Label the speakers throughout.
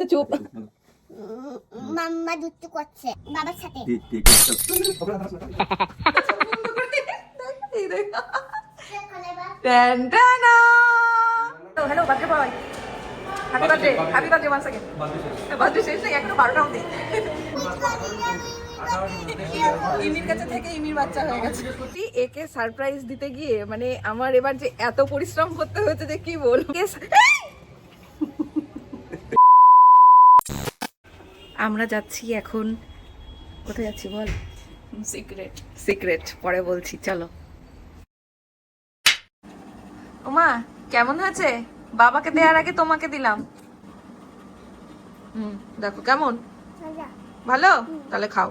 Speaker 1: তো চুপ।
Speaker 2: মাম্মা দুষ্টু করছে বাবার সাথে।
Speaker 1: Hello birthday boy, happy birthday, happy birthday once again. Birthday শেষ নেই এখনো 12টা অবধি। ইমির কাছে থেকে ইমির বাচ্চা হয়ে গেছে। একে সারপ্রাইজ দিতে গিয়ে মানে আমার এবার যে এত পরিশ্রম করতে হয়েছে যে কি বলবো। আমরা যাচ্ছি এখন, কোথায় যাচ্ছি বল? সিক্রেট, সিক্রেট পরে বলছি, চলো। ওমা কেমন হয়েছে? বাবাকে দেওয়ার আগে তোমাকে দিলাম। দেখো কেমন, ভালো? তাহলে খাও।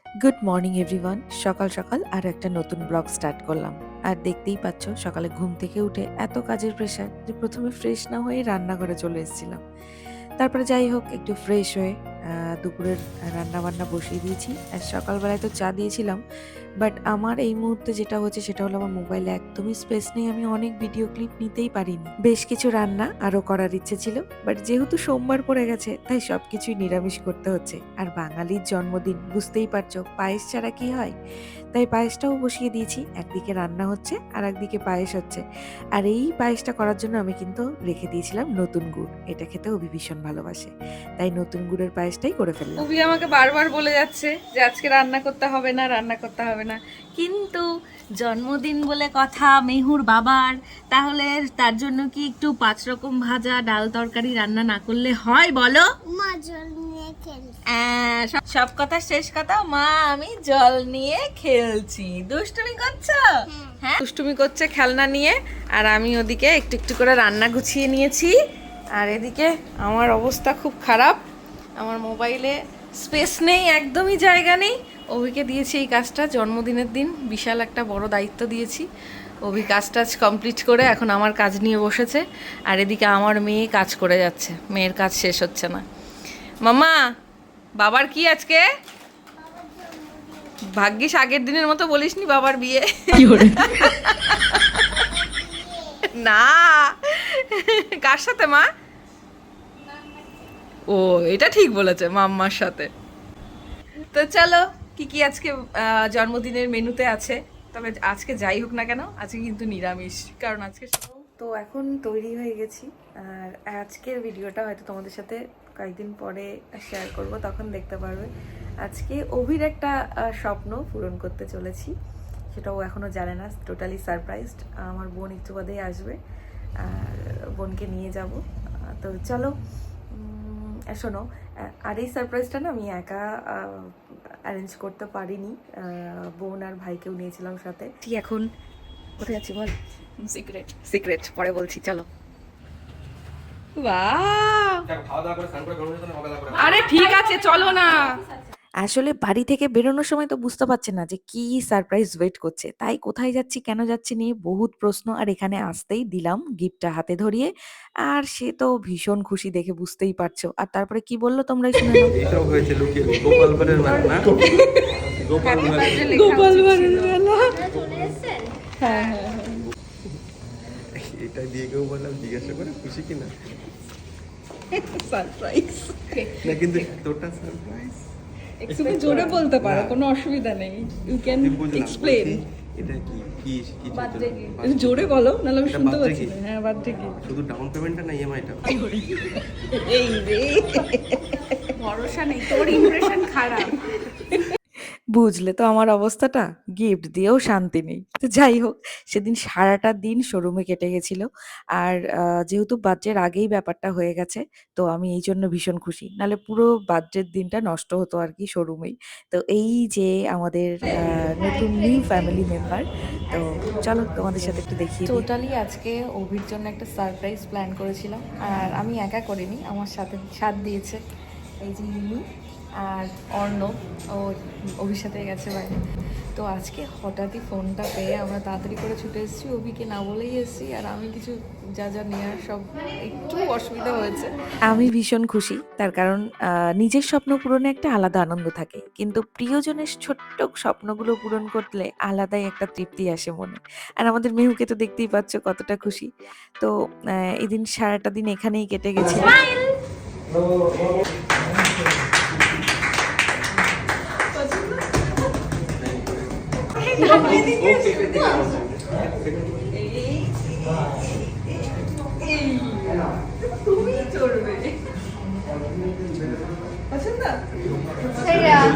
Speaker 3: Good morning everyone. সকাল সকাল আর একটা নতুন ব্লগ স্টার্ট করলাম। আর দেখতেই পাচ্ছ সকালে ঘুম থেকে উঠে এত কাজের প্রেশার যে প্রথমে ফ্রেশ না হয়ে রান্নাঘরে চলে এসেছিলাম। তারপরে যাই হোক একটু ফ্রেশ হয়ে দুপুরের রান্না বান্না বসিয়ে দিয়েছি। আর সকালবেলায় তো চা দিয়েছিলাম, বাট আমার এই মুহূর্তে যেটা হচ্ছে সেটা হলো আমার মোবাইলে একদমই স্পেস নেই, আমি অনেক ভিডিও ক্লিপ নিতেই পারিনি। বেশ কিছু রান্না আরও করার ইচ্ছে ছিল, বাট যেহেতু সোমবার পড়ে গেছে তাই সব কিছুই নিরামিষ করতে হচ্ছে। আর বাঙালির জন্মদিন বুঝতেই পারছো, পায়েস ছাড়া কি হয়। তাই পায়েসটাও বসিয়ে দিয়েছি, একদিকে রান্না হচ্ছে আর একদিকে পায়েস হচ্ছে। আর এই পায়েসটা করার জন্য আমি কিন্তু রেখে দিয়েছিলাম নতুন গুড়, এটা খেতে অভি ভীষণ ভালোবাসে, তাই নতুন গুড়ের পায়েসটাই করে ফেললাম।
Speaker 1: অভি আমাকে বারবার বলে যাচ্ছে যে আজকে রান্না করতে হবে না, রান্না করতে হবে না, কিন্তু জন্মদিন বলে কথা মেহুর বাবার, তাহলে তার জন্য কি একটু 5 রকম ভাজা ডাল তরকারি রান্না না করলে হয় বলো?
Speaker 2: মা জল নিয়ে খেলছে।
Speaker 1: সব কথা শেষ কথা, মা আমি জল নিয়ে খেলছি। দুষ্টুমি করছো? হ্যাঁ দুষ্টুমি করছে খেলনা নিয়ে, আর আমি ওদিকে একটু একটু করে রান্না গুছিয়ে নিয়েছি। আর এদিকে আমার অবস্থা খুব খারাপ, আমার মোবাইলে স্পেস নেই, একদমই জায়গা নেই। অভিকে দিয়েছি এই কাজটা জন্মদিনের দিন, বিশাল একটা বড় দায়িত্ব দিয়েছি। অভি কাজ টাজ কমপ্লিট করে এখন আমার কাজ নিয়ে বসেছে, আর এদিকে আমার মেয়ে কাজ করে যাচ্ছে, মেয়ের কাজ শেষ হচ্ছে না। মামা বাবার কি আজকে? ভাগ্যিস আগের দিনের মতো বলিসনি বাবার বিয়ে। না, কার সাথে মা? ও এটা ঠিক বলেছে, মাম্মার সাথে। তো চলো কি কি আজকে জন্মদিনের মেনুতে আছে। তবে আজকে যাই হোক না কেন আজকে কিন্তু নিরামিষ, কারণ আজকে তো এখন তৈরি হয়ে গেছি। আর আজকের ভিডিওটা হয়তো তোমাদের সাথে কয়েকদিন পরে শেয়ার করব, তখন দেখতে পারবে। আজকে অভির একটা স্বপ্ন পূরণ করতে চলেছি, সেটাও এখনও জানে না, টোটালি সারপ্রাইজড। আমার বোন একটু বাদেই আসবে, আর বোনকে নিয়ে যাব। তো চলো শোনো, আর এই সারপ্রাইজটা না আমি একা অ্যারেঞ্জ করতে পারিনি, বোন আর ভাইকেও নিয়েছিলাম সাথে। ঠিক এখন কোথায় যাচ্ছি বল? সিক্রেট, সিক্রেট পরে বলছি, চলো। আরে ঠিক আছে চলো না।
Speaker 3: আসলে বাড়ি থেকে বেরোনোর সময় তো বুঝতে পারছে না যে কি সারপ্রাইজ ওয়েট করছে, তাই কোথায় যাচ্ছি কেন যাচ্ছি নিয়ে বহুত প্রশ্ন। আর এখানে আসতেই দিলাম গিফটটা হাতে ধরিয়ে, আর সে তো ভীষণ খুশি, দেখে বুঝতেই পারছো। আর তারপরে কি বললো তোমরাই শুনে নাও।
Speaker 4: এসব হয়েছে লুকিয়ে গোপাল ভাঁড়ের মেলা না, গোপাল ভাঁড়,
Speaker 1: গোপাল ভাঁড়ের মেলা।
Speaker 2: চলে এসেছে।
Speaker 1: হ্যাঁ হ্যাঁ
Speaker 4: এটা দিয়ে কেউ বললাম জিজ্ঞাসা করে খুশি কিনা,
Speaker 1: সারপ্রাইজ।
Speaker 4: না কিন্তু তোরটা সারপ্রাইজ।
Speaker 1: তুমি জোরে বলতে পারো, কোনো অসুবিধা নেই, ইউ ক্যান এক্সপ্লেন।
Speaker 4: এটা কি কি কি
Speaker 1: বার্থডে গিফট, জোরে বলো নাহলে আমি শুনতে
Speaker 4: birthday
Speaker 1: পাচ্ছি না।
Speaker 4: gift?
Speaker 1: হ্যাঁ বার্থডে গিফট।
Speaker 4: শুধু ডাউন পেমেন্টটা না ইএমআইটা?
Speaker 1: এই রে ভরসা নেই, তোর ইমপ্রেশন খারাপ।
Speaker 3: বুঝলে তো আমার অবস্থাটা, গিফট দিয়েও শান্তি নেই। তো যাই হোক, সেদিন সারাটা দিন শোরুমে কেটে গেছিল। আর যেহেতু বার্থডের আগেই ব্যাপারটা হয়ে গেছে, তো আমি এই জন্য ভীষণ খুশি, নাহলে পুরো বার্থডের দিনটা নষ্ট হতো আর কি শোরুমেই। তো এই যে আমাদের নতুন নিউ ফ্যামিলি মেম্বার, তো চলো তোমাদের সাথে একটু দেখিয়ে দিই। টোটালি আজকে অভির জন্য একটা সারপ্রাইজ প্ল্যান করেছিলাম, আর আমি একা করিনি, আমার সাথে সাথ দিয়েছে এই যে মিমি আর অর্ণব, ও অভির সাথে গেছে বাইরে। তো আজকে হঠাৎই ফোনটা পেয়ে আমরা তাড়াতাড়ি করে ছুটে এসেছি, অভিকে না বলেই এসেছি। আর আমি কিছু যা যা নেওয়ার সব একটু অসুবিধা হয়েছে। আমি ভীষণ খুশি, তার কারণ নিজের স্বপ্ন পূরণে একটা আলাদা আনন্দ থাকে, কিন্তু প্রিয়জনের ছোট্ট স্বপ্নগুলো পূরণ করলে আলাদাই একটা তৃপ্তি আসে মনে। আর আমাদের মেহুকে তো দেখতেই পাচ্ছ কতটা খুশি। তো এদিন সারাটা দিন এখানেই কেটে গেছে।
Speaker 1: তুমি চড়বে পছন্দ?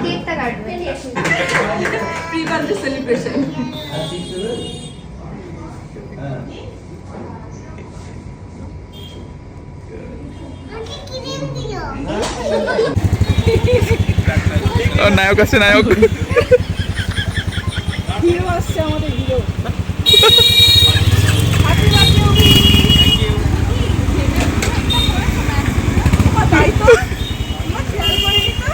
Speaker 2: কেকটা কাটবে
Speaker 1: প্রি বার্থডে সেলিব্রেশন।
Speaker 2: আমাকে ক্রিম দিও
Speaker 5: নায়ক আছে নায়ক।
Speaker 1: হিরো আসছে আমাদের হিরো। তাই তো খেয়াল করিনি তো।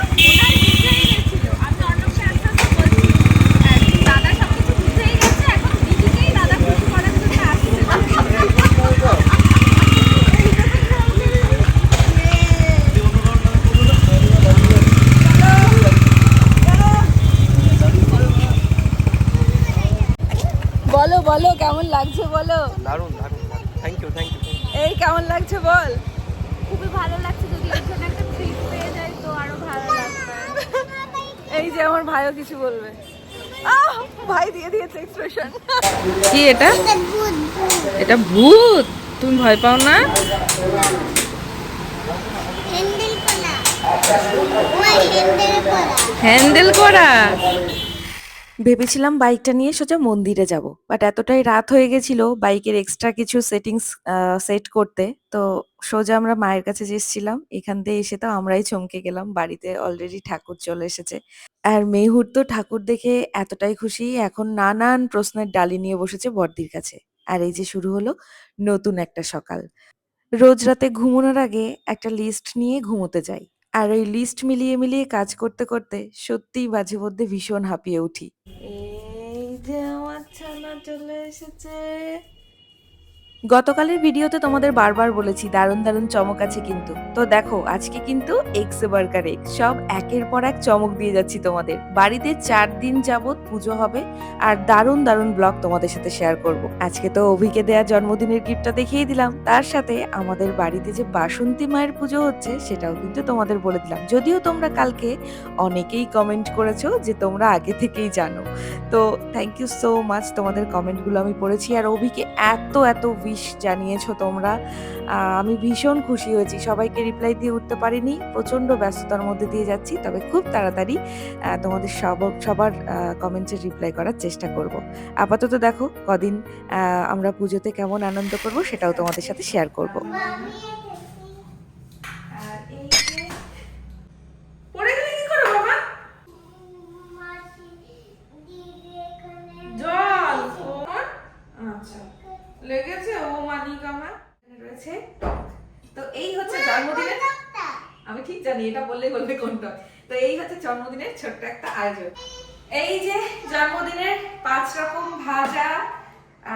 Speaker 1: বলো বলো কেমন লাগছে বলো।
Speaker 4: দারুণ দারুণ থ্যাংক ইউ থ্যাংক ইউ।
Speaker 1: এই কেমন লাগছে বল।
Speaker 2: খুবই ভালো লাগছে, যদি এর জন্য একটা ট্রিট পেয়ে যাই তো আরো ভালো লাগবে।
Speaker 1: এই যে আমার ভাইও কিছু বলবে। আহ, ভাই দিয়ে দিয়েছে এক্সপ্রেশন। কি এটা? এটা ভূত। তুমি ভয় পাও না?
Speaker 2: হ্যান্ডেল করা, ওই হ্যান্ডেল করা।
Speaker 1: হ্যান্ডেল করা।
Speaker 3: ভেবেছিলাম বাইকটা নিয়ে সোজা মন্দিরে যাব, বাট এতটাই রাত হয়ে গেছিল বাইকের এক্সট্রা কিছু সেটিংস সেট করতে, তো সোজা আমরা মায়ের কাছে এসেছিলাম। এখান থেকে এসে তো আমরাই চমকে গেলাম, বাড়িতে অলরেডি ঠাকুর চলে এসেছে। আর মেহুর তো ঠাকুর দেখে এতটাই খুশি, এখন নানান প্রশ্নের ডালি নিয়ে বসেছে বড়দির কাছে। আর এই যে শুরু হলো নতুন একটা সকাল। রোজ রাতে ঘুমানোর আগে একটা লিস্ট নিয়ে ঘুমোতে যাই, আর ওই লিস্ট মিলিয়ে মিলিয়ে কাজ করতে করতে সত্যিই মাঝে মধ্যে ভীষণ হাঁপিয়ে উঠি। এই যে আমার ছানা চলে এসেছে। গতকালের ভিডিওতে তোমাদের বারবার বলেছি দারুণ দারুণ চমক আছে কিন্তু, তো দেখো আজকে কিন্তু এক্স বার্গার এক্স সব একের পর এক চমক দিয়ে যাচ্ছি তোমাদের। বাড়িতে 4 দিন যাবত পুজো হবে আর দারুণ দারুণ ব্লগ তোমাদের সাথে শেয়ার করব। আজকে তো অভিকে দেয়া জন্মদিনের গিফটটা দেখিয়ে দিলাম, তার সাথে আমাদের বাড়িতে যে বাসন্তী মায়ের পুজো হচ্ছে সেটাও কিন্তু তোমাদের বলে দিলাম। যদিও তোমরা কালকে অনেকেই কমেন্ট করেছো যে তোমরা আগে থেকেই জানো, তো থ্যাংক ইউ সো মাচ, তোমাদের কমেন্টগুলো আমি পড়েছি। আর অভিকে এত এত উইশ জানিয়েছো তোমরা, আমি ভীষণ খুশি হয়েছি। সবাইকে রিপ্লাই দিয়ে উঠতে পারিনি, প্রচণ্ড ব্যস্ততার মধ্যে দিয়ে যাচ্ছি, তবে খুব তাড়াতাড়ি তোমাদের সবার কমেন্টের রিপ্লাই করার চেষ্টা করব। আপাতত দেখো কদিন আমরা পুজোতে কেমন আনন্দ করব সেটাও তোমাদের সাথে শেয়ার করব।
Speaker 1: পড়ে গেলে কি করো বাবা? জল। আচ্ছা লেগেছে। ও মানিক আমার রয়েছে। তো এই হচ্ছে জন্মদিনের, আমি ঠিক জানি এটা বললেই বলবে কোনটা। তো এই হচ্ছে জন্মদিনের ছোট্ট একটা আয়োজন। এই যে জন্মদিনের 5 রকম ভাজা,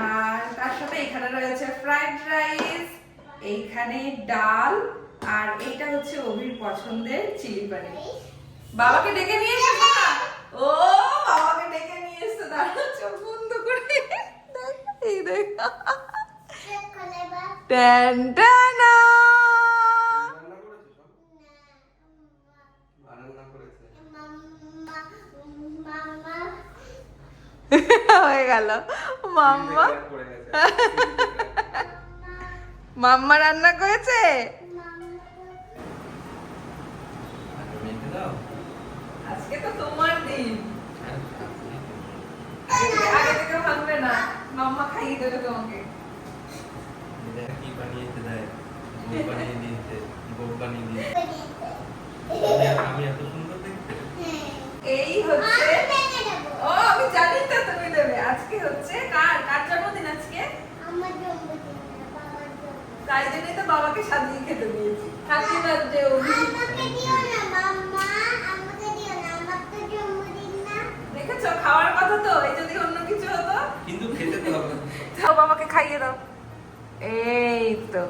Speaker 1: আর তার সাথে এখানে রয়েছে ফ্রাইড রাইস, এইখানে ডাল, আর এইটা হচ্ছে অভির পছন্দের চিলি পনির। বাবাকে ডেকে নিয়ে এসেছে না? ও বাবাকে ডেকে নিয়ে এসেছে, দাঁড়া চোখ বন্ধ করে। এই দেখ টান টানা। হয়ে গেল মাম্মা। মাম্মা রান্না করেছে। আজকে তো তোমার দিন, আগে থেকে ভাববে না, মাম্মা খাইয়ে দেবে তোমাকে।
Speaker 4: কি বানিয়েছে দেয়, গোপ বানিয়ে দিয়েছে, গোপ বানিয়ে দিয়েছে। আমি এত সুন্দর দেখতে।
Speaker 1: এই হচ্ছে, ও আমি জানি তো তুমি দেবে। আজকে হচ্ছে কার কার জন্মদিন আজকে?
Speaker 2: আমার জন্মদিন, বাবার জন্মদিন।
Speaker 1: তাই জন্যই তো বাবাকে সাজিয়ে খেতে দিয়েছি। হ্যাপি বার্থডে অভি।
Speaker 2: আমাকে দিও না মাম্মা, আমাকে দিও না, আমার তো জন্মদিন না।
Speaker 1: দেখেছো খাওয়ার কথা তো, এই যদি অন্য কিছু হতো।
Speaker 4: কিন্তু খেতে তো হবে।
Speaker 1: যাও বাবাকে খাইয়ে দাও। এই তো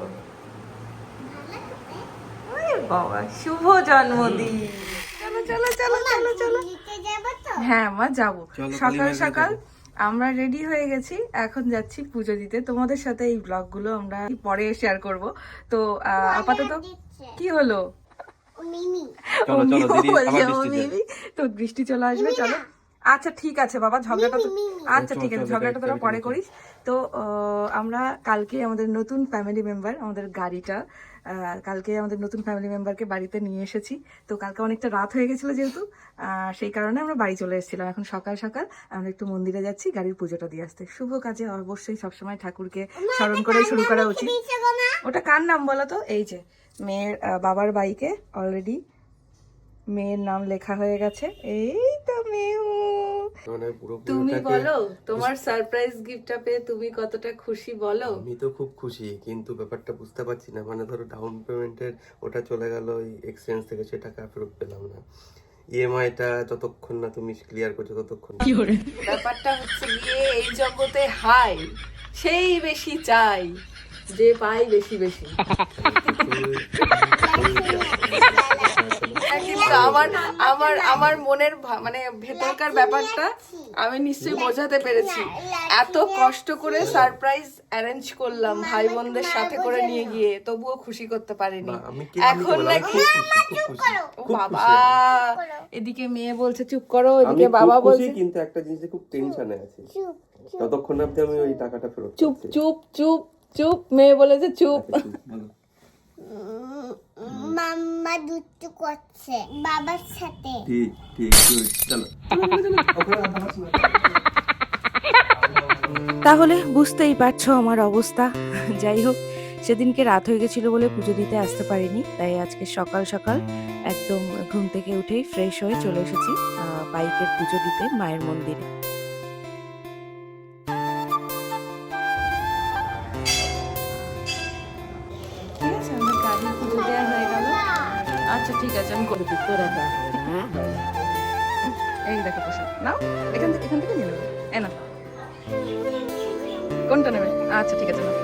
Speaker 2: ভালো করে।
Speaker 1: ওই বাবা শুভ জন্মদিন। চলো চলো চলো চলো চলো।
Speaker 2: নিতে যাবো তো?
Speaker 1: হ্যাঁ মা যাবো।
Speaker 4: চলো,
Speaker 1: সকাল
Speaker 4: কালীবাড়িতে
Speaker 1: সকাল
Speaker 4: যাবো।
Speaker 1: আমরা রেডি হয়ে গেছি, এখন যাচ্ছি পুজো দিতে। তোমাদের সাথে এই ব্লগগুলো আমরা পরে শেয়ার করব। তো আপাতত
Speaker 2: দিচ্ছে।
Speaker 1: কি হলো?
Speaker 2: মিমি
Speaker 4: চলো চলো দিদি আবার বৃষ্টি
Speaker 1: মিমি, তো বৃষ্টি চলে আসবে, চলো। আচ্ছা ঠিক আছে বাবা, ঝগড়াটা তো আচ্ছা ঠিক আছে, ঝগড়াটা তোরা পরে করিস। তো আমরা কালকে আমাদের নতুন ফ্যামিলি মেম্বার, আমাদের গাড়িটা কালকে আমাদের নতুন ফ্যামিলি মেম্বারকে বাড়িতে নিয়ে এসেছি। তো কালকে অনেকটা রাত হয়ে গেছিলো যেহেতু, সেই কারণে আমরা বাড়ি চলে এসেছিলাম। এখন সকাল সকাল আমরা একটু মন্দিরে যাচ্ছি গাড়ির পুজোটা দিয়ে আসতে। শুভ কাজে অবশ্যই সবসময় ঠাকুরকে স্মরণ করে শুরু করা উচিত। ওটা কার নাম বলো তো? এই যে মেয়ের বাবার বাইকে অলরেডি মেয়ের নাম লেখা হয়ে গেছে। এই তো মেয়ে,
Speaker 4: মানে পুরোপুরি
Speaker 1: তুমি
Speaker 4: ওটাকে-
Speaker 1: বলো তোমার সারপ্রাইজ গিফটটা পেয়ে তুমি কতটা খুশি বলো।
Speaker 4: আমি তো খুব খুশি, কিন্তু ব্যাপারটা বুঝতে পারছি না। মানে ধরো ডাউন পেমেন্টের ওটা চলে গেল ওই এক্সচেঞ্জ থেকে, সে টাকা ফেরত পেলাম না। ইএমআইটা যতক্ষণ না তুমি ক্লিয়ার করছো ততক্ষণ না।
Speaker 1: ব্যাপারটা হচ্ছে গিয়ে এই জগতে হাই সেই বেশি চাই, যে পাই বেশি বেশি। কিন্তু আমার আমার আমার মনের মানে ভেতরকার ব্যাপারটা আমি নিশ্চয়ই বোঝাতে পেরেছি। এত কষ্ট করে সারপ্রাইজ অ্যারেঞ্জ করলাম ভাই বোনদের সাথে করে নিয়ে গিয়ে, তবুও খুশি করতে পারিনি।
Speaker 4: বা আমি কি
Speaker 1: এখন
Speaker 4: বললাম,
Speaker 1: নাকি
Speaker 4: খুব খুশি, খুব খুশি,
Speaker 1: ও
Speaker 4: খুব
Speaker 1: বাবা,
Speaker 4: খুশি।
Speaker 1: এদিকে মেয়ে বলছে চুপ করো,
Speaker 4: আমি
Speaker 1: এদিকে
Speaker 4: খুব
Speaker 1: বাবা
Speaker 4: খুশি,
Speaker 1: বলছে
Speaker 4: কিন্তু একটা জিনিসে খুব টেনশনে আছি। ততক্ষণ অব্দি আমি ওই টাকাটা ফেরত
Speaker 1: চুপ
Speaker 4: পাচ্ছি।
Speaker 1: চুপ চুপ চুপ। মেয়ে বলেছে চুপ।
Speaker 4: বলো।
Speaker 2: মাম্মা দুষ্টু করছে বাবার সাথে।
Speaker 4: ঠিক ঠিক good, চলো।
Speaker 3: তাহলে বুঝতেই পারছো আমার অবস্থা। যাই হোক, সেদিনকে রাত হয়ে গেছিল বলে পুজো দিতে আসতে পারিনি, তাই আজকে সকাল সকাল একদম ঘুম থেকে উঠেই ফ্রেশ হয়ে চলে এসেছি বাইকের পুজো দিতে মায়ের মন্দিরে।
Speaker 1: ঠিক আছে, আমাদের গাড়ির পুজো দেওয়া হয়ে গেল। আচ্ছা ঠিক আছে, আমি করে দিই তোরা। এই দেখো প্রসাদ নাও, এখান থেকে নিয়ে নেবে। এ না, কোনটা নেবে? আচ্ছা ঠিক আছে নাও।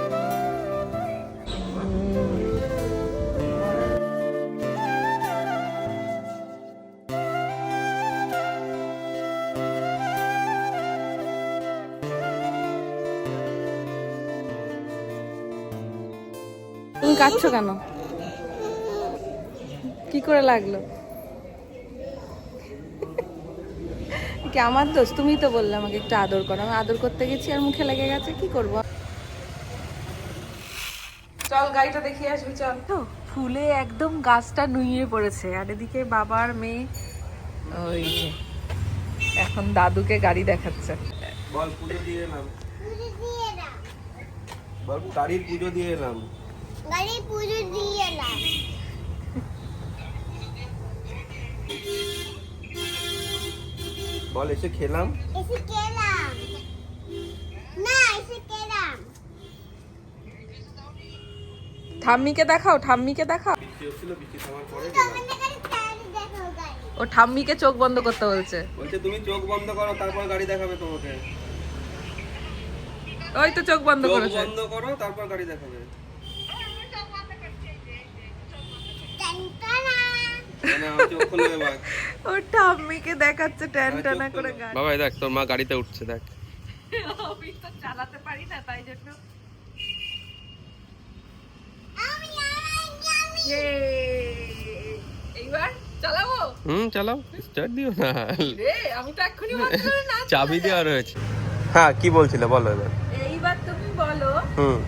Speaker 1: তুমি কাটছো কেন? কি করে লাগলো? কি আমার দোষ? তুমিই তো বললে আমাকে একটু আদর করো, আমি আদর করতে গেছি আর মুখে লেগে গেছে, কি করব? চল গাড়িটা দেখিয়ে আসবি, চল। তো ফুলে একদম গাছটা নুইয়ে পড়েছে, আর এদিকে বাবার মেয়ে ওই যে এখন দাদুকে গাড়ি দেখাচ্ছে।
Speaker 4: বল পুজো দিয়ে এলাম,
Speaker 2: পুজো দিয়ে এলাম,
Speaker 4: বল গাড়ির পুজো দিয়ে এলাম।
Speaker 2: গাড়ি পুজো দিয়ে এলাম।
Speaker 4: বল এসে খেলাম।
Speaker 2: এসে খেলাম না, এসে খেলাম।
Speaker 1: ঠাম্মিকে দেখাও, ঠাম্মিকে দেখাও।
Speaker 4: বৃষ্টি হচ্ছিল, বৃষ্টি থামার পরে গেলাম।
Speaker 2: তোমাদের গাড়ি তাড়াতাড়ি দেখাও গাড়ি।
Speaker 1: ও ঠাম্মিকে চোখ বন্ধ করতে বলছে।
Speaker 4: বলছে তুমি চোখ বন্ধ করো, তারপর গাড়ি দেখাবে তোমাকে।
Speaker 1: ওই তো চোখ বন্ধ
Speaker 4: চোখ
Speaker 1: করেছে।
Speaker 4: বন্ধ করো, তারপর গাড়ি দেখাবে।
Speaker 2: টানটানা।
Speaker 4: না, আমার চোখ খুলে দেখ।
Speaker 1: ও ঠাম্মিকে দেখাচ্ছে ট্যান টানা করে গাড়ি।
Speaker 4: বাবা এই দেখ, তোর মা গাড়িতে উঠছে, দেখ।
Speaker 1: আমি তো চালাতে পারি না, তাই জন্য। এইবার চালাবো
Speaker 4: চালাও, স্টার্ট দিও না।
Speaker 1: রে, আমি তো এক্ষুনি বন্ধ করে না।
Speaker 4: চাবি দেওয়া রয়েছে। হ্যাঁ, কি বলছিলে বলো এবার।
Speaker 1: এইবার তুমি বলো,
Speaker 4: হুম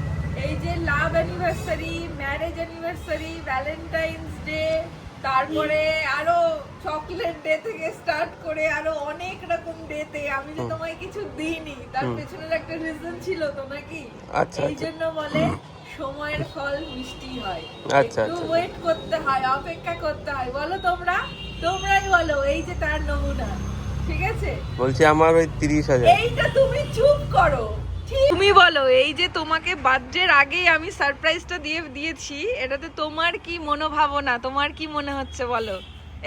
Speaker 1: এই যে love anniversary, marriage anniversary, Valentine's day, তারপরে আরো চকলেট ডে থেকে স্টার্ট করে আরো অনেক রকম ডেতে আমি যে তোমায় কিছু দিইনি, তার পেছনের একটা রিজন ছিল তো নাকি?
Speaker 4: আচ্ছা,
Speaker 1: এই জন্য বলে সময়ের ফল মিষ্টি হয়।
Speaker 4: আচ্ছা,
Speaker 1: একটু
Speaker 4: আচ্ছা।
Speaker 1: ওয়েট করতে হয়, অপেক্ষা করতে হয়। বলো তোমরাই বলো, এই যে তার নমুনা। ঠিক আছে,
Speaker 4: বলছি আমার ওই 30,000।
Speaker 1: এইটা তুমি চুপ করো। তুমি বলো, এই যে তোমাকে বার্থডের আগেই আমি সারপ্রাইজটা দিয়েছি, এটাতে তোমার কি মনোভাবনা, তোমার কি মনে হচ্ছে বলো?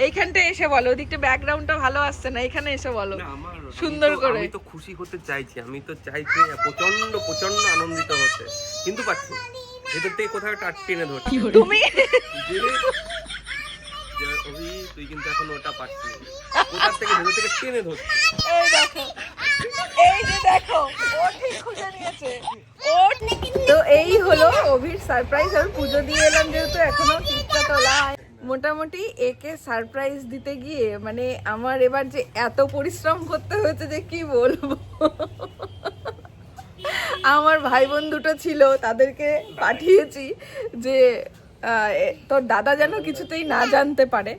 Speaker 1: এইখানটা এসে বলো, ওদিকটা ব্যাকগ্রাউন্ডটা ভালো আসছে না, এখানে এসে বলো সুন্দর করে।
Speaker 4: আমি তো খুশি হতে চাইছি, আমি তো চাইছি প্রচন্ড প্রচন্ড আনন্দিত হতে, কিন্তু পাচ্ছি না। ভেতর থেকে কোথাও একটা আটকে এনে ধরছি।
Speaker 1: তুমি
Speaker 4: তুই কিন্তু এখন ওটা পাচ্ছিস, কোথার থেকে ভেতর থেকে টেনে ধরছি।
Speaker 1: এই দেখো, এই যে দেখো, ও ঠিক খুঁজে নিয়েছে। ও তো এই হলো অভির সারপ্রাইজ। আর পুজো দিয়ে এলাম যেহেতু, এখনো টিপটা তোলা হয়। মোটামুটি একে সারপ্রাইজ দিতে গিয়ে মানে আমার এবার যে এত পরিশ্রম করতে হয়েছে যে কি বলবো। আমার ভাই বোন দুটো ছিল, তাদেরকে পাঠিয়েছি যে তোর দাদা যেন কিছুতেই না জানতে পারে,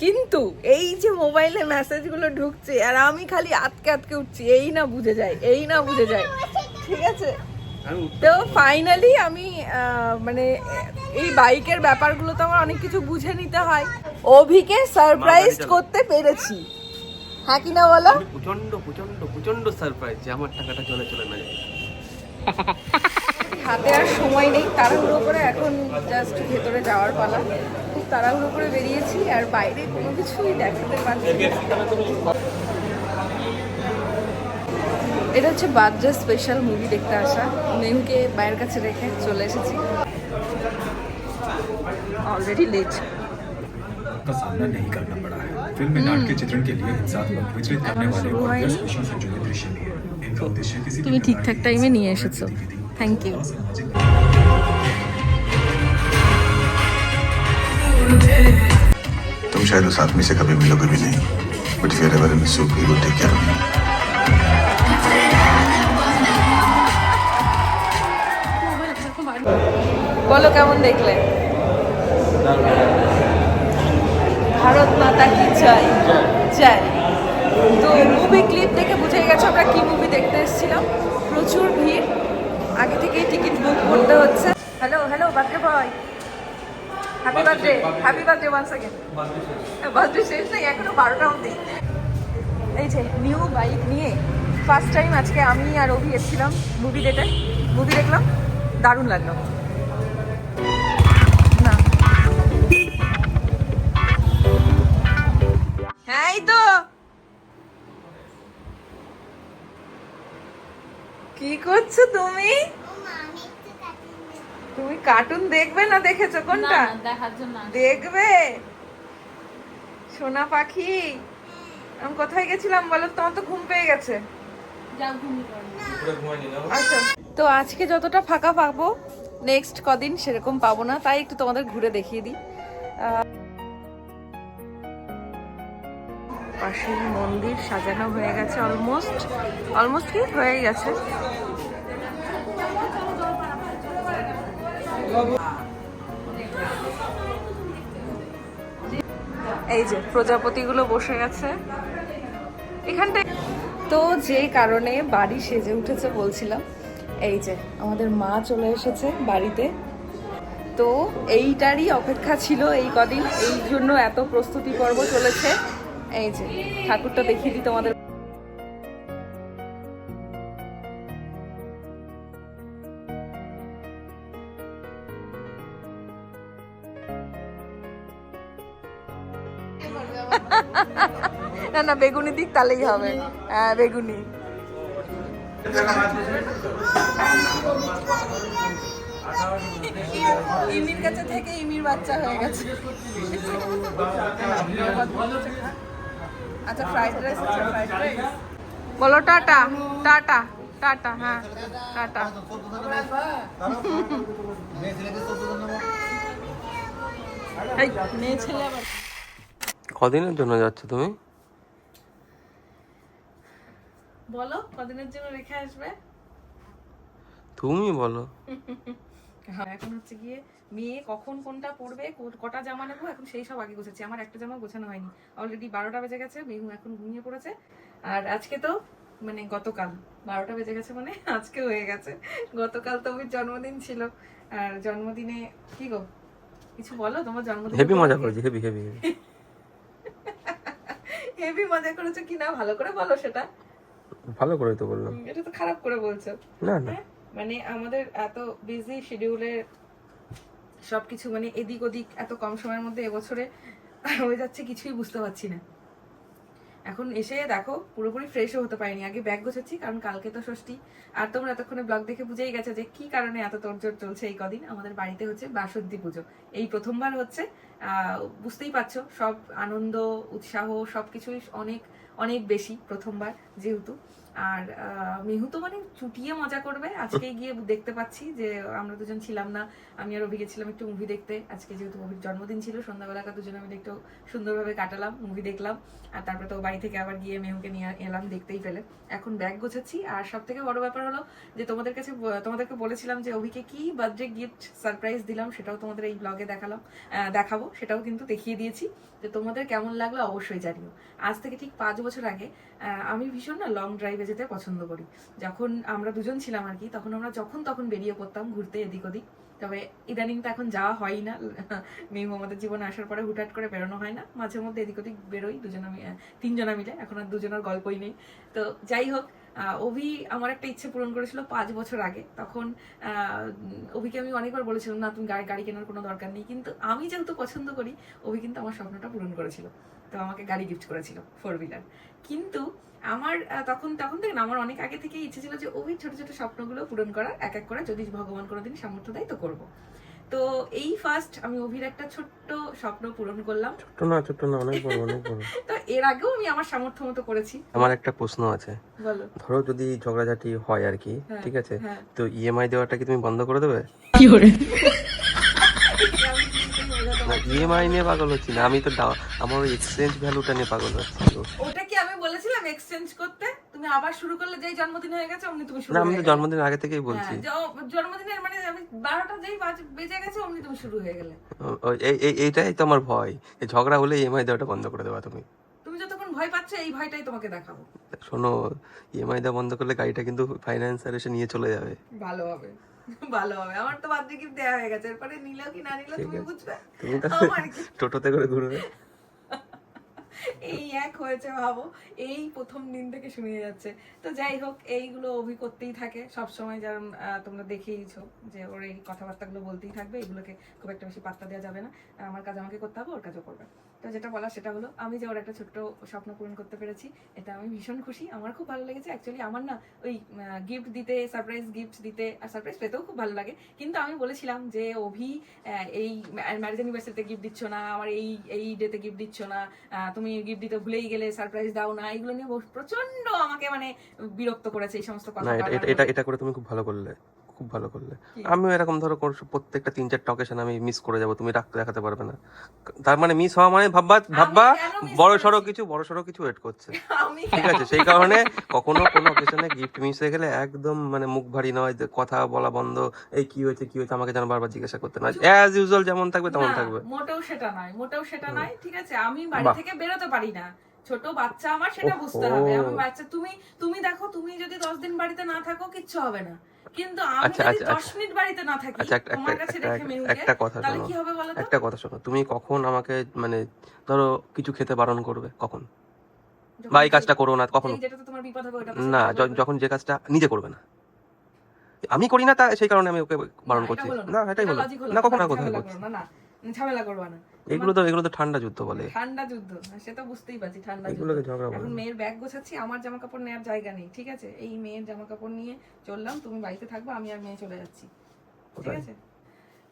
Speaker 1: কিন্তু এই যে মোবাইলে মেসেজগুলো ঢুকছে আর আমি খালি আটকে আটকে উঠছি, এই না বুঝে যায়, এই না বুঝে যায়, ঠিক আছে। তো ফাইনালি আমি মানে এই বাইকের ব্যাপারগুলো তো আমার অনেক কিছু বুঝে নিতে হয়, অভিকে সারপ্রাইজ করতে পেরেছি, হ্যাঁ কি না বলো?
Speaker 4: প্রচন্ড প্রচন্ড প্রচন্ড সারপ্রাইজ যে আমার টাকাটা চলে চলে না যায়।
Speaker 1: হাতে আর সময় নেই, তাড়াহুড়ো করে এখন জাস্ট ভেতরে যাওয়ার পালা। খুব তাড়াহুড়ো করে বেরিয়েছি আর বাইরে কোনো কিছুই দেখাতে পারছি না। এটা হচ্ছে বার্থডে স্পেশাল মুভি দেখতে আসা, মেহুকে মায়ের কাছে রেখে চলে এসেছি, অলরেডি লেট।
Speaker 6: का सामना नहीं करना पड़ा है। फिल्म में नाट्य चित्रण के लिए हिंसात्मक विचलित करने वाले और दस विषयों से जुड़े दृश्य भी है। इनका उद्देश्य किसी
Speaker 1: তুমি ঠিকঠাক টাইমে নিয়ে এসেছো, থ্যাংক ইউ।
Speaker 7: तुम शायद उस आदमी से कभी मिलोगे भी नहीं, but if you are ever in soup he will take care of you.
Speaker 1: বলো কেমন দেখলে? ভারত মাতা কি জয় জয়। তো মুভি ক্লিপ দেখে বুঝে গেছো আমরা কি মুভি দেখতে এসেছিলাম। প্রচুর ভিড়, আগে থেকেই টিকিট বুক করতে হচ্ছে। Hello hello birthday boy, happy birthday, happy birthday once again. Birthday শেষ নেই, এখনো 12টা অবধি। এই যে নিউ বাইক নিয়ে ফার্স্ট টাইম আজকে আমি আর অভি এসেছিলাম মুভি ডেটে, মুভি দেখলাম, দারুণ লাগলো। না হ্যাঁ এই তো, কি করছো তুমি? তুমি কার্টুন দেখবে না দেখেছো কোনটা?
Speaker 8: দেখার জন্য
Speaker 1: দেখবে সোনা পাখি। আমি কোথায় গেছিলাম বলো? তোমার তো ঘুম পেয়ে গেছে।
Speaker 8: যাও ঘুমিয়ে পড়ো।
Speaker 1: আচ্ছা, তো আজকে যতটা ফাঁকা পাবো নেক্সট কদিন সেরকম পাবো না, তাই একটু তোমাদের ঘুরে দেখিয়ে দিই। পাশেই মন্দির সাজানো হয়ে গেছে, অলমোস্ট কি হয়ে গেছে। এই যে প্রজাপতিগুলো বসে গেছে এখানটায়। তো যে কারণে বাড়ি সেজে উঠেছে বলছিলাম, এই যে আমাদের মা চলে এসেছে বাড়িতে। তো এইটারই অপেক্ষা ছিল এই কদিন, এই জন্য এত প্রস্তুতি পর্ব চলেছে। এই যে ঠাকুরটা দেখিয়ে দিই তোমাদের। না না বেগুনি দিক তাহলেই হবে, হ্যাঁ বেগুনি। ইমির কাছে থেকে ইমির বাচ্চা হয়ে গেছে। আচ্ছা ফ্রাইড রাইস, আচ্ছা ফ্রাইড রাইস বলো। টাটা টাটা টাটা, হ্যাঁ টাটা। মেয়ে ছেলে আবার
Speaker 4: কদিনের জন্য যাচ্ছ তুমি?
Speaker 1: বলো কদিনের জন্য রেখে আসবে?
Speaker 4: তুমি বলো।
Speaker 1: এখন হচ্ছে গিয়ে মেয়ে কখন কোনটা পরবে, কটা জামা নেবো, এখন সেই সব আগে গোছাচ্ছি। আমার একটা জামা গোছানো হয়নি, অলরেডি 12টা বেজে গেছে, মেহু এখন ঘুমিয়ে পড়েছে। আর আজকে তো মানে গতকাল 12টা বেজে গেছে মানে আজকে হয়ে গেছে। গতকাল তো ওর জন্মদিন ছিল, আর জন্মদিনে কি গো কিছু বলো তোমার জন্মদিন?
Speaker 4: হেভি মজা করেছি, হেভি হেভি
Speaker 1: হেভি মজা করেছো কিনা ভালো করে বলো সেটা।
Speaker 4: ভালো করে তো বললাম,
Speaker 1: এটা তো খারাপ করে বলছো।
Speaker 4: না না
Speaker 1: মানে আমাদের এত বিজি শিডিউলে সবকিছু মানে এদিক ওদিক এত কম সময়ের মধ্যে এবছরে হয়ে যাচ্ছে, কিছুই বুঝতে পারছি না। এখন এসে দেখো পুরোপুরি ফ্রেশও হতে পারিনি, আগে ব্যাগ গোছাচ্ছি কারণ কালকে তো ষষ্ঠী। আর তোমরা এতক্ষণে ব্লগ দেখে বুঝেই গেছে যে কি কারণে এত তোড়জোড় চলছে এই কদিন। আমাদের বাড়িতে হচ্ছে বাসন্তী পুজো, এই প্রথমবার হচ্ছে। বুঝতেই পারছো সব আনন্দ উৎসাহ সবকিছুই অনেক অনেক বেশি প্রথমবার যেহেতু। আর মেহু তো মানে চুটিয়ে মজা করবে। আজকে গিয়ে দেখতে পাচ্ছি যে আমরা দুজন ছিলাম না, আমি আর অভি গেছিলাম একটু মুভি দেখতে। আজকে যেহেতু অভির জন্মদিন ছিল, সন্ধ্যাবেলাটা দুজনে মিলে একটু সুন্দরভাবে কাটালাম, মুভি দেখলাম। আর তারপরে তো বাড়ি থেকে আবার গিয়ে মেহুকে নিয়ে এলাম দেখতেই পেলে। এখন ব্যাগ গোছাচ্ছি। আর সব থেকে বড় ব্যাপার হলো যে তোমাদেরকে বলেছিলাম যে অভিকে কি বার্থডে গিফট সারপ্রাইজ দিলাম, সেটাও তোমাদের এই ব্লগে দেখাবো, সেটাও কিন্তু দেখিয়ে দিয়েছি। তো তোমাদের কেমন লাগলো অবশ্যই জানিও। আজ থেকে ঠিক 5 বছর আগে আমি ভীষণ না লং ড্রাইভে যেতে পছন্দ করি। যখন আমরা দুজন ছিলাম আর কি, তখন আমরা যখন তখন বেরিয়ে পড়তাম ঘুরতে এদিক ওদিক। তবে ইদানিং তো এখন যাওয়া হয় না, মেহু আমাদের জীবনে আসার পরে হুটহাট করে বেরোনো হয় না। মাঝে মধ্যে এদিক ওদিক বেরোই তিনজনা মিলে, এখন আর দুজনের গল্পই নেই। তো যাই হোক, অভি আমার একটা ইচ্ছে পূরণ করেছিল 5 বছর আগে। তখন অভিকে আমি অনেকবার বলেছিলাম না তুমি গাড়ি কেনার কোনো দরকার নেই, কিন্তু আমি যেহেতু পছন্দ করি, অভি কিন্তু আমার স্বপ্নটা পূরণ করেছিল। তো আমাকে গাড়ি গিফট করেছিল 4 হুইলার। কিন্তু আমার তখন থেকে না, আমার অনেক আগে থেকে ইচ্ছে ছিল যে অভির ছোট ছোট স্বপ্নগুলো পূরণ করার, এক এক করে, যদি ভগবান কোনোদিন সামর্থ্য দেয় তো করবো। তো এই ফার্স্ট আমি অভির একটা ছোট্ট স্বপ্ন পূরণ করলাম।
Speaker 4: ছোট্ট না, অনেক বড়, অনেক বড়।
Speaker 1: তো এর আগেও আমি আমার সামর্থ্য মতো করেছি।
Speaker 4: আমার একটা প্রশ্ন আছে,
Speaker 1: বলো।
Speaker 4: ধরো যদি ঝগড়াঝাটি হয় আর কি,
Speaker 1: হ্যাঁ,
Speaker 4: ঠিক আছে,
Speaker 1: হ্যাঁ।
Speaker 4: তো ইএমআই দেওয়াটা কি তুমি বন্ধ করে দেবে? না, ইএমআই নিয়ে পাগল হচ্ছি না আমি, তো আমার ওই এক্সচেঞ্জ ভ্যালুটা নিয়ে পাগল হচ্ছি।
Speaker 1: ওটা কি আমি বলেছিলাম এক্সচেঞ্জ করতে? তুমি আবার শুরু করলে, যেই জন্মদিন হয়ে গেছে অমনি তুমি শুরু
Speaker 4: না, আমি
Speaker 1: হয়ে
Speaker 4: তো
Speaker 1: গেলে।
Speaker 4: জন্মদিনের আগে থেকেই বলছি।
Speaker 1: হ্যাঁ, জন্মদিনের মানে আমি 12টা যেই বেজে গেছে অমনি তুমি শুরু হয়ে গেলে।
Speaker 4: এইটাই তো আমার ভয়, এই ঝগড়া হলে ইএমআই দেওয়াটা বন্ধ করে দেবা তুমি।
Speaker 1: তুমি যতক্ষণ ভয় পাচ্ছ, এই ভয়টাই তোমাকে দেখাবো।
Speaker 4: শোনো, ইএমআই দেওয়া বন্ধ করলে গাড়িটা কিন্তু ফাইন্যান্সার এসে নিয়ে চলে যাবে।
Speaker 1: ভালো হবে, ভালো হবে। আমার তো বার্থডে গিফট দেওয়া হয়ে গেছে, এরপরে নিলেও কি না নিলেও
Speaker 4: ঠিক
Speaker 1: তুমি
Speaker 4: আছে।
Speaker 1: বুঝবে।
Speaker 4: তুমি তাহলে
Speaker 1: আমার কি
Speaker 4: টোটোতে করে ঘুরবে।
Speaker 1: এই এক হয়েছে ভাবো, এই প্রথম দিন থেকে শুনিয়ে যাচ্ছে। তো যাই হোক, এইগুলো অভি করতেই থাকে সবসময়, যারা তোমরা দেখেইছো যে ওর এই কথাবার্তাগুলো বলতেই থাকবে। এগুলোকে খুব একটা বেশি পাত্তা দেওয়া যাবে না। আমার কাজ আমাকে করতে হবে, ওর কাজও করবে। তো যেটা বলা সেটা হলো, আমি যে ওর একটা ছোট্ট স্বপ্ন পূরণ করতে পেরেছি, এটা আমি ভীষণ খুশি। আমার খুব ভালো লেগেছে অ্যাকচুয়ালি। আমার না ওই গিফট দিতে, সারপ্রাইজ গিফট দিতে আর সারপ্রাইজ পেতেও খুব ভালো লাগে। কিন্তু আমি বলেছিলাম যে অভি এই ম্যারেজ অ্যানিভার্সারিতে গিফট দিচ্ছ না, আমার এই ডেতে গিফট দিচ্ছ না, তুমি গিফট দিতে ভুলেই গেলে, সারপ্রাইজ দাও না, এগুলো নিয়ে প্রচন্ড আমাকে মানে বিরক্ত করেছে এই সমস্ত কথা।
Speaker 4: না, এটা করে তুমি খুব ভালো করলে, খুব ভালো করলে। আমিও এরকম ধরো প্রত্যেকটা 3-4টা অকেশন আমি মিস করে যাব, তুমি দেখাতে পারবে না। তার মানে মিস হওয়া মানে ভাববা বড় সড়ো কিছু ওয়েট করছে, ঠিক আছে? সেই কারণে কখনো কোনো অকেশনে গিফট মিস হয়ে গেলে একদম মানে মুখ ভারী নয়, কথা বলা বন্ধ, এই কি হয়েছে আমাকে যেন বারবার জিজ্ঞাসা করতে না, অ্যাজ ইউজুয়াল যেমন থাকবে তেমন থাকবে।
Speaker 1: মোটেও সেটা নয়, ঠিক আছে? আমি বাড়ি থেকে বেরোতে পারি না, ছোট বাচ্চা আমার, সেটা বুঝতে হবে। আমার বাচ্চা, তুমি দেখো, তুমি যদি 10 দিন বাড়িতে না থাকো কিচ্ছু হবে না, কিন্তু আমি যদি 10 মিনিট বাড়িতে না থাকি তোমার কাছে রেখে মেহুকে, তাহলে কি হবে বলো তো?
Speaker 4: একটা কথা শোনো, তুমি কখন আমাকে মানে ধরো কিছু খেতে বারণ করবে, কখন? বা এই কাজটা করো না, কখনো
Speaker 1: যেটাতে তোমার বিপদ হবে ওটা
Speaker 4: না, যখন যে কাজটা নিজে করবে না, আমি করি না, তা সেই কারণে আমি ওকে বারণ করছি না, এটাই হলো না। কখনো কোথায় করছি
Speaker 1: না, ঝামেলা করবা না।
Speaker 4: এগুলো তো ঠান্ডা যুদ্ধ বলে।
Speaker 1: ঠান্ডা যুদ্ধ, সেটা বুঝতেই পারছি, ঠান্ডা যুদ্ধ।
Speaker 4: এগুলোকে ঝগড়া বলে।
Speaker 1: এখন মেয়ের ব্যাগ গোছাচ্ছি, আমার জামা কাপড় নেওয়ার জায়গা নেই, ঠিক আছে? এই মেয়ের জামা কাপড় নিয়ে চললাম, তুমি বাড়িতে থাকবে, আমি আর মেয়ে চলে যাচ্ছি, ঠিক আছে?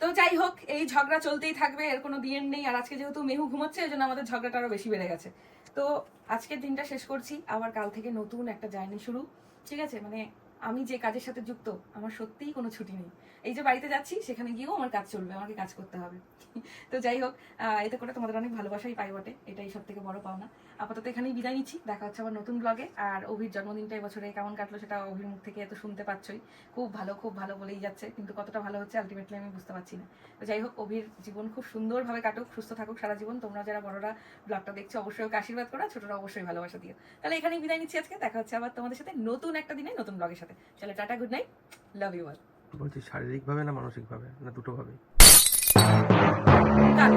Speaker 1: তো যাই হোক, এই ঝগড়া চলতেই থাকবে, এর কোনো দিন নেই। আর আজকে যেহেতু মেহু ঘুমাচ্ছে, এই জন্য আমাদের ঝগড়াটা আরো বেশি বেড়ে গেছে। তো আজকের দিনটা শেষ করছি, আবার কাল থেকে নতুন একটা জার্নি শুরু, ঠিক আছে? মানে আমি যে কাজের সাথে যুক্ত, আমার সত্যিই কোনো ছুটি নেই। এই যে বাড়িতে যাচ্ছি, সেখানে গিয়েও আমার কাজ চলবে, আমাকে কাজ করতে হবে। তো যাই হোক, এতে করে তোমাদের অনেক ভালোবাসাই পাই বটে, এটাই সব থেকে বড় পাওনা। আপাতত এখানেই বিদায় নিচ্ছি, দেখা হচ্ছে আবার নতুন ব্লগে। আর অভির জন্মদিনটা এবছরে কেমন কাটলো সেটা অভির মুখ থেকে তো শুনতে পাচ্ছই। খুব ভালো বলেই যাচ্ছে, কিন্তু কতটা ভালো হচ্ছে আলটিমেটলি আমি বুঝতে পারছি না। তো যাই হোক, অভির জীবন খুব সুন্দরভাবে কাটুক, সুস্থ থাকুক সারা জীবন। তোমরা যারা বড়রা ব্লগটা দেখছো, অবশ্যই ওকে আশীর্বাদ করো, ছোটরা অবশ্যই ভালোবাসা দিও। তাহলে এখানেই বিদায় নিচ্ছি আজকে, দেখা হচ্ছে আবার তোমাদের সাথে নতুন একটা দিনে নতুন ব্লগের সাথে। চলো, tata, good night, love you all.
Speaker 4: বলছি শারীরিক ভাবে না মানসিক ভাবে না দুটো ভাবে?
Speaker 1: কাট।